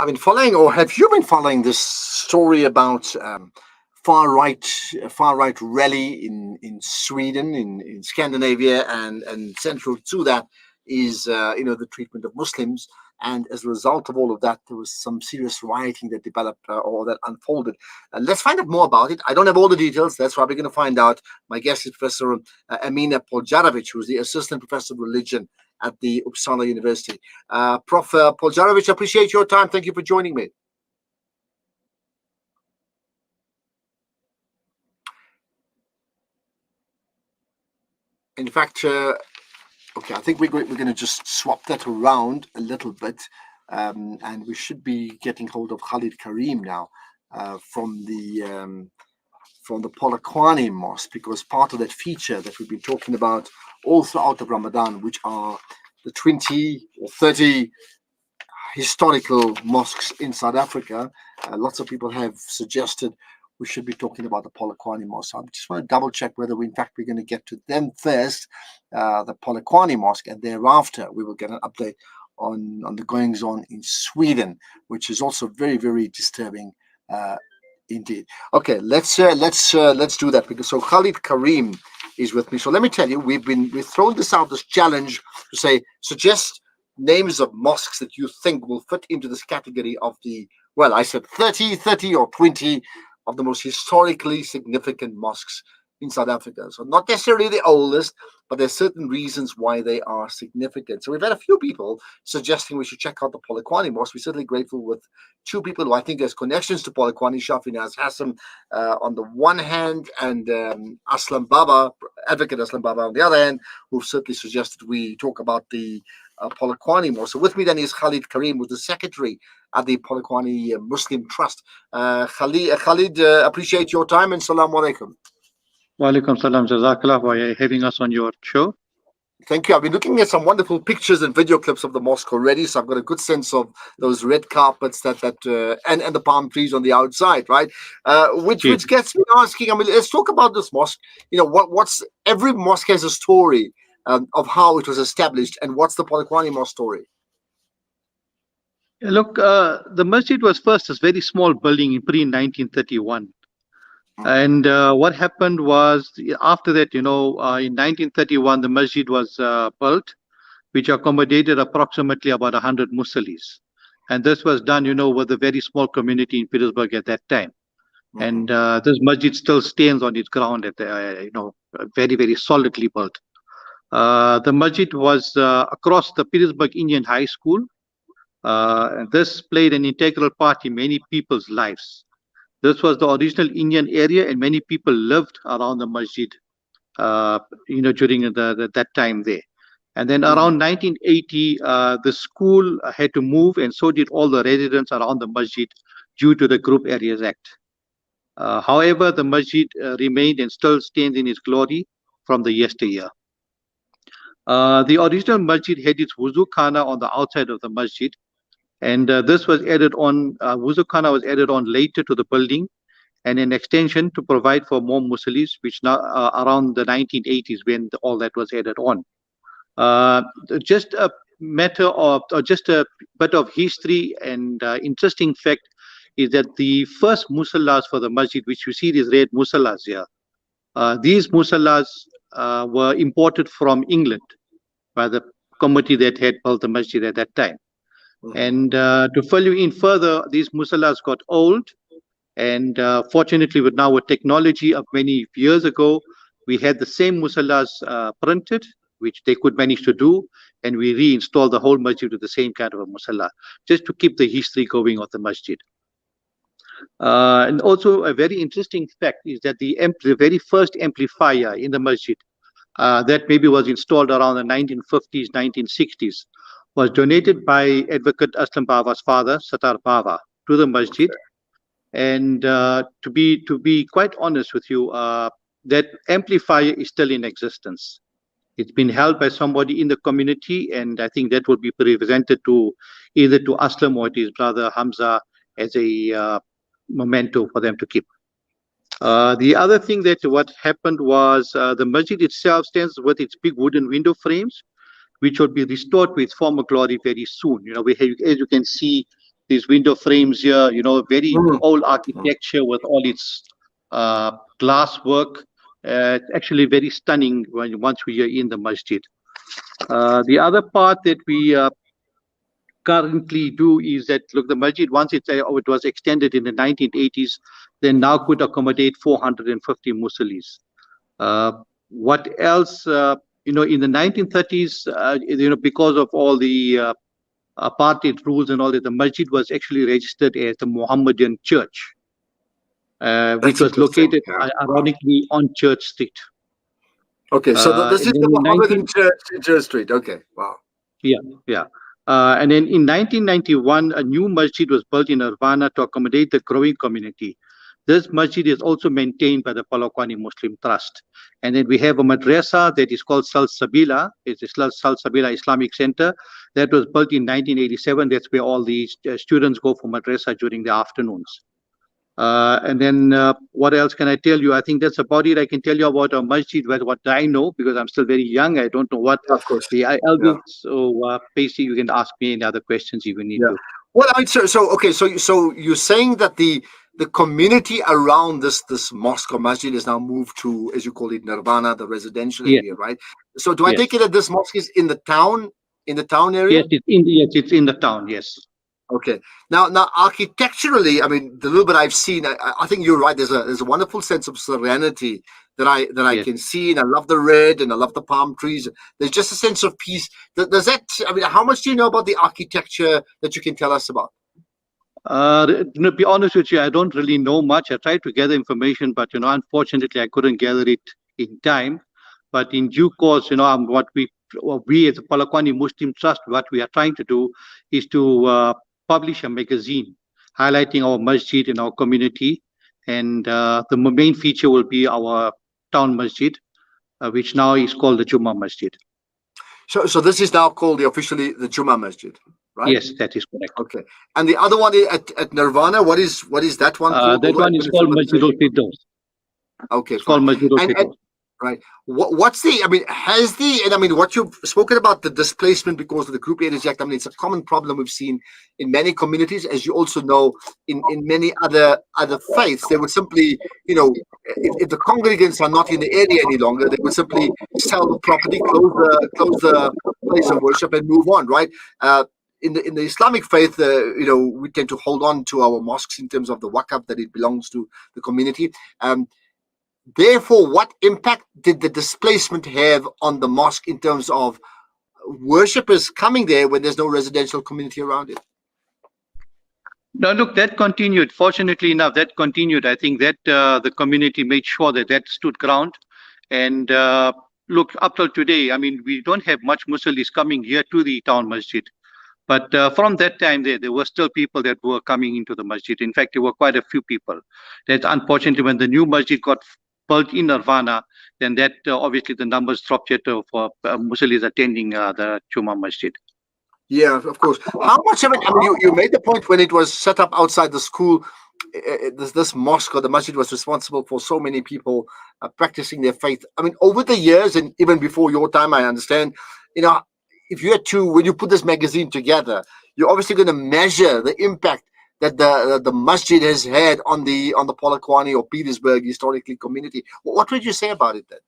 I've been following, or have you been following this story about far right, far right rally in Sweden, in Scandinavia, and central to that is the treatment of Muslims. And as a result of all of that, there was some serious rioting that developed or that unfolded. Let's find out more about it. I don't have all the details. That's why we're going to find out. My guest is Professor Amina Poljarevic, who is the Assistant Professor of Religion at the Uppsala University. Prof. Poljarevic, I appreciate your time. Thank you for joining me. In fact, okay, I think we're going to just swap that around a little bit, and we should be getting hold of Khalid Carrim now from the Polokwane Mosque, because part of that feature that we've been talking about all throughout of Ramadan, which are the 20 or 30 historical mosques in South Africa. Lots of people have suggested we should be talking about the Polokwane Mosque. I just want to double check whether we're going to get to them first, the Polokwane Mosque, and thereafter we will get an update on the goings on in Sweden, which is also very, very disturbing indeed. Okay, let's do that, because so Khalid Carrim is with me. So let me tell you, we've thrown this challenge to say, suggest names of mosques that you think will fit into this category of the, well, I said 30 or 20 of the most historically significant mosques in South Africa. So not necessarily the oldest, but there's certain reasons why they are significant. So we've had a few people suggesting we should check out the Polokwane Mosque. We're certainly grateful with two people who I think has connections to Polokwane, Shafinaz Hassan on the one hand, and Aslam Baba, Advocate Aslam Baba on the other hand, who've certainly suggested we talk about the Polokwane Mosque. So with me then is Khalid Carrim, who's the secretary at the Polokwane Muslim Trust. Khalid, appreciate your time and Assalamu alaikum. Wa alaikum salam. Jazakallah for having us on your show. Thank you. I've been looking at some wonderful pictures and video clips of the mosque already, so I've got a good sense of those red carpets and the palm trees on the outside, right? Which gets me asking. I mean, let's talk about this mosque. What's every mosque has a story of how it was established, and what's the Polokwane Mosque story? Look, the masjid was first a very small building in pre-1931. And what happened was, after that, in 1931, the masjid was built, which accommodated approximately about 100 Musalis. And this was done, with a very small community in Petersburg at that time. And this masjid still stands on its ground, at very, very solidly built. The masjid was across the Petersburg Indian High School. And this played an integral part in many people's lives. This was the original Indian area, and many people lived around the masjid, during that time there. And then around 1980, the school had to move, and so did all the residents around the masjid due to the Group Areas Act. However, the masjid remained and still stands in its glory from the yesteryear. The original masjid had its wuzu khana on the outside of the masjid. And this was added on, wuzu khana was added on later to the building, and an extension to provide for more Musalis, which now around the 1980s when all that was added on. Just a matter of, or just a bit of history and interesting fact is that the first musallas for the masjid, which you see these red musallas here, these musallas were imported from England by the committee that had built the masjid at that time. And to fill you in further, these musallas got old, and fortunately with technology of many years ago, we had the same musallas printed, which they could manage to do, and we reinstalled the whole masjid with the same kind of a musalla, just to keep the history going of the masjid. And also a very interesting fact is that the very first amplifier in the masjid that maybe was installed around the 1950s, 1960s, was donated by Advocate Aslam Baba's father, Satar Baba, to the masjid. And to be quite honest with you, that amplifier is still in existence. It's been held by somebody in the community, and I think that will be presented to either to Aslam or to his brother Hamza as a memento for them to keep. The other thing that what happened was the masjid itself stands with its big wooden window frames, which will be restored to its former glory very soon. We have, as you can see, these window frames here, very Mm. old architecture with all its glass work. It's actually very stunning once we are in the masjid. The other part that we currently do is that, look, the masjid, once it was extended in the 1980s, then now could accommodate 450 musallis. What else? In the 1930s, because of all the apartheid rules and all that, the masjid was actually registered as the Mohammedan church, which That's was interesting. located Yeah. ironically on Church Street. Okay, so this And is then the in Mohammedan 19 Church in Church Street. Okay, wow. Yeah, yeah. And then in 1991, a new masjid was built in Urbana to accommodate the growing community. This masjid is also maintained by the Polokwane Muslim Trust. And then we have a madrasa that is called Sal Sabila. It's the Sal Sabila Islamic Center that was built in 1987. That's where all the students go for madrasa during the afternoons. And then what else can I tell you? I think that's about it. I can tell you about a masjid, what I know, because I'm still very young. I don't know what Yeah, of course. the Yeah. elders. So basically, you can ask me any other questions if you need Yeah. to. Well, I mean, so you're saying that the community around this mosque or masjid is now moved to, as you call it, Nirvana, the residential Yes, area, right? So do I yes, take it that this mosque is in the town yes. area? It's in the town. Yes. Okay. Now, architecturally, I mean, the little bit I've seen, I think you're right. There's a wonderful sense of serenity that I Yes. can see, and I love the red, and I love the palm trees. There's just a sense of peace. Does that? I mean, how much do you know about the architecture that you can tell us about? To be honest with you, I don't really know much. I tried to gather information, but unfortunately, I couldn't gather it in time. But in due course, what we as a Polokwane Muslim Trust, what we are trying to do is to publish a magazine highlighting our masjid and our community. And the main feature will be our town masjid, which now is called the Jummah Masjid. So this is now called officially the Jummah Masjid, right? Yes, that is correct. Okay. And the other one at Nirvana, what is that one called? That Although I one don't is know if you called want to say Masjid Ul anything. Firdaus. Okay, It's called fine. Masjid Ul And Firdaus. right, what's the? I mean, and I mean, what you've spoken about the displacement because of the Group Areas Act. I mean, it's a common problem we've seen in many communities, as you also know, in many other faiths. They would simply, if the congregants are not in the area any longer, they would simply sell the property, close the place of worship, and move on. Right. In the Islamic faith, we tend to hold on to our mosques in terms of the wakaf that it belongs to the community. Therefore, what impact did the displacement have on the mosque in terms of worshippers coming there when there's no residential community around it? No, look, that continued. Fortunately enough, that continued. I think that the community made sure that stood ground. And look, up till today, I mean, we don't have much Musallis coming here to the town masjid. But from that time, there were still people that were coming into the masjid. In fact, there were quite a few people. That unfortunately, when the new masjid got built in Nirvana, then that obviously the numbers dropped yet for Musallis attending the Jummah Masjid. Yeah, of course. How much of it? I mean, you made the point when it was set up outside the school. This mosque or the masjid was responsible for so many people practicing their faith. I mean, over the years and even before your time, I understand. If you had to, when you put this magazine together, you're obviously going to measure the impact that the masjid has had on the Polokwane or Petersburg historically community. What would you say about it then?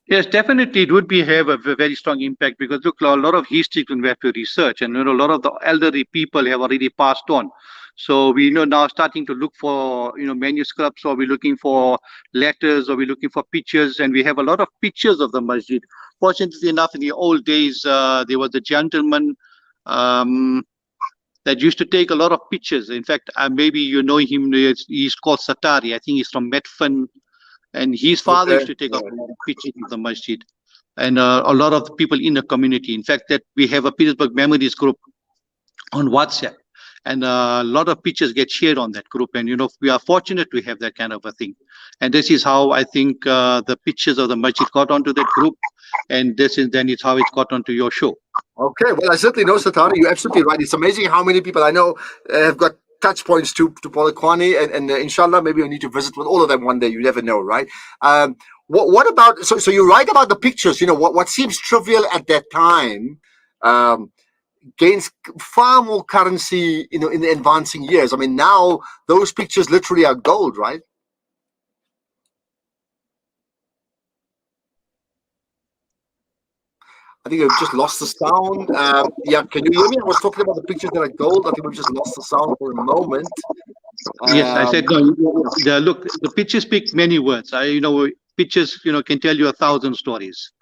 Yes, definitely, it would have a very strong impact because look, a lot of history we have to research, and a lot of the elderly people have already passed on. So we now starting to look for manuscripts, or we're looking for letters, or we're looking for pictures, and we have a lot of pictures of the masjid. Fortunately enough, in the old days, there was a gentleman that used to take a lot of pictures. In fact, maybe you know him. He's called Satari. I think he's from Medfin. And his father Okay. used to take a lot of pictures of the masjid, and a lot of the people in the community. In fact, that we have a Petersburg Memories group on WhatsApp, and a lot of pictures get shared on that group. And we are fortunate to have that kind of a thing. And this is how I think the pictures of the masjid got onto that group, and it's how it got onto your show. Okay, well, I certainly know, Satani. You're absolutely right. It's amazing how many people I know have got touch points to Polokwane, and inshallah, maybe we need to visit with all of them one day. You never know, right? What about? So you're right about the pictures. What seems trivial at that time, gains far more currency, you know, in the advancing years. I mean, now those pictures literally are gold, right? I think we've just lost the sound. Yeah, can you hear me? I was talking about the pictures that are gold. I think we've just lost the sound for a moment. Yes, I said no. Look, the pictures speak many words. Pictures, can tell you 1,000 stories.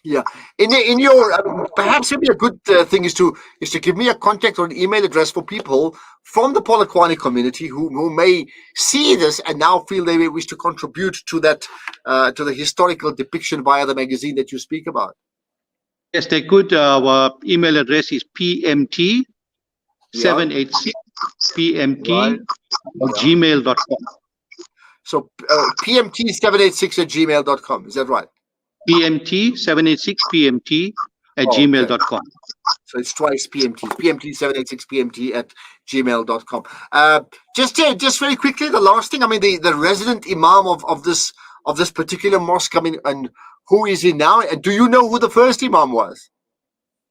Yeah, in your perhaps maybe a good thing is to give me a contact or an email address for people from the Polokwane community who may see this and now feel they may wish to contribute to that to the historical depiction via the magazine that you speak about. Yes, they could. Our email address is pmt786 pmt Right. at gmail.com. So pmt786 at gmail.com. Is that right? pmt786 pmt at gmail.com. So it's twice PMT, PMT786PMT at gmail.com. Just very quickly, the last thing, I mean, the resident imam of this particular mosque, I mean, and who is he now? And do you know who the first imam was?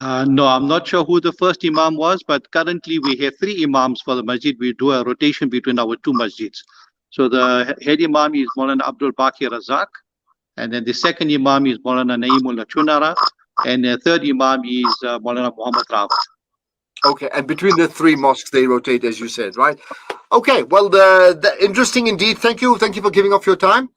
No, I'm not sure who the first imam was, but currently we have 3 imams for the masjid. We do a rotation between our 2 masjids. So the head imam is Maulana Abdul Baqi Razak, and then the second imam is Maulana Naeemullah Chunara, and the third imam is Maulana Muhammad Rawat. Okay, and between the 3 mosques they rotate, as you said, right? Okay, well, the interesting indeed. Thank you for giving up your time.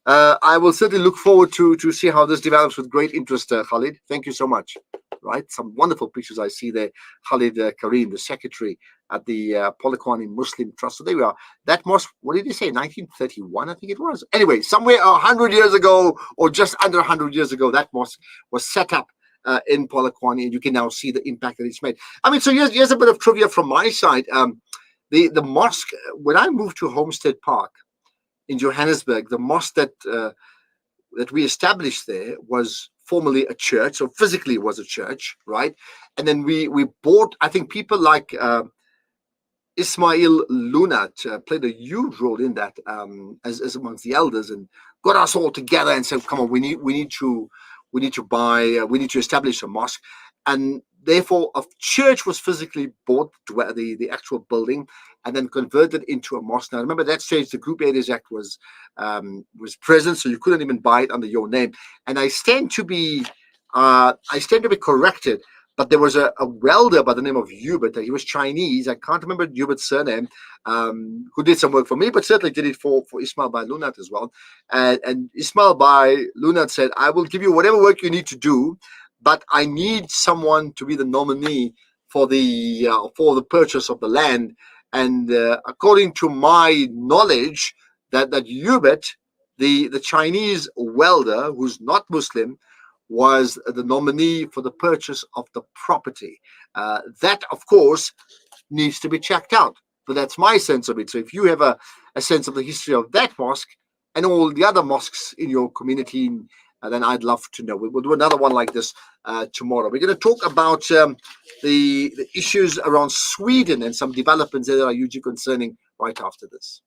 I will certainly look forward to see how this develops with great interest, Khalid. Thank you so much. Right, some wonderful pictures I see there. Khalid Carrim, the secretary at the Polokwane Muslim Trust. So there we are. That mosque, what did he say? 1931, I think it was. Anyway, somewhere 100 years ago, or just under 100 years ago, that mosque was set up in Polokwane, and you can now see the impact that it's made. I mean, so here's a bit of trivia from my side. The mosque, when I moved to Homestead Park in Johannesburg, the mosque that we established there was formerly a church, so physically it was a church, right? And then we bought, I think people like Ismail Lunat played a huge role in that as amongst the elders, and got us all together and said, come on, we need to establish a mosque. And therefore a church was physically bought, the actual building, and then converted into a mosque. Now remember, at that stage the Group Areas Act was present, so you couldn't even buy it under your name. And I stand to be corrected, but there was a welder by the name of Hubert. He was Chinese. I can't remember Hubert's surname, who did some work for me, but certainly did it for Ismail Bhai Lunat as well. And Ismail Bhai Lunat said, I will give you whatever work you need to do, but I need someone to be the nominee for the purchase of the land. And according to my knowledge, that Hubert, the Chinese welder, who's not Muslim, was the nominee for the purchase of the property. That, of course, needs to be checked out. But that's my sense of it. So if you have a sense of the history of that mosque and all the other mosques in your community, then I'd love to know. We'll do another one like this tomorrow. We're going to talk about the issues around Sweden and some developments that are hugely concerning right after this.